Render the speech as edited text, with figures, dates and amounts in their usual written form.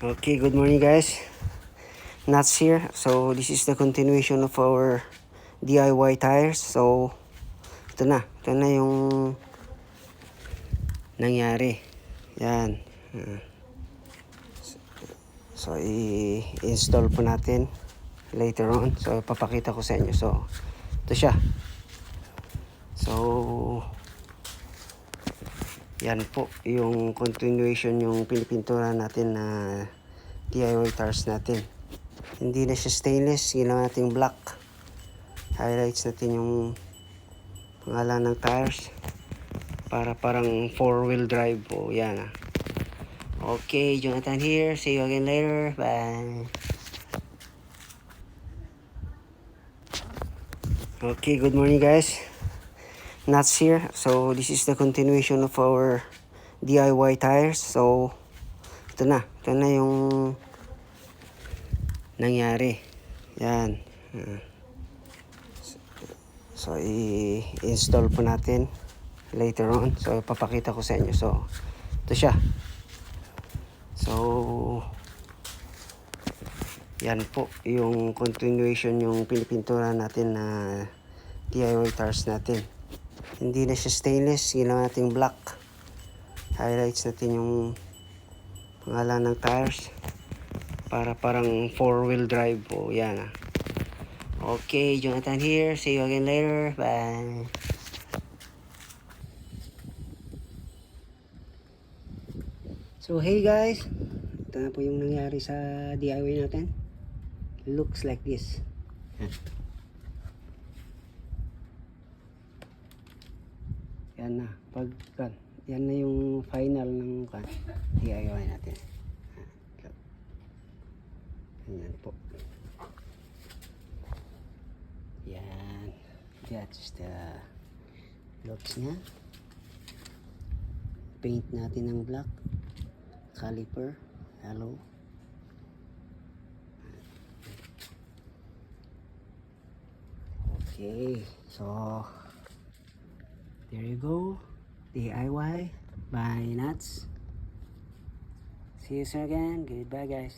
Okay, good morning guys. Nats here. So this is the continuation of our DIY tires. So ito na yung nangyari. Yan. So i-install po natin later on. So papakita ko sa inyo. So ito siya. So yan po yung continuation, yung pinipintura natin na DIY tires natin. Hindi na siya stainless, yun lang nating black. Highlights natin yung pangalan ng tires para parang 4-wheel drive po. Yan. Okay, Jonathan here. See you again later. Bye. Okay, good morning guys. Nats here. So this is the continuation of our DIY tires. So ito na yung nangyari. Yan. So i-install po natin later on. So papakita ko sa inyo. So ito siya. So yan po yung continuation, yung pinipintura natin na DIY tires natin. Hindi na siya stainless, yun lang nating black. Highlights natin yung pangalan ng tires para parang 4-wheel drive po. Yan. Okay, Jonathan here. See you again later. Bye. So hey guys, ito na po yung nangyari sa DIY natin. Looks like this. Yan na, yan na yung final ng DIY natin. Yan po. Yan. That's the looks niya. Paint natin ng black. Caliper. Hello. Okay. So there you go. DIY by Nats. See you soon again. Goodbye guys.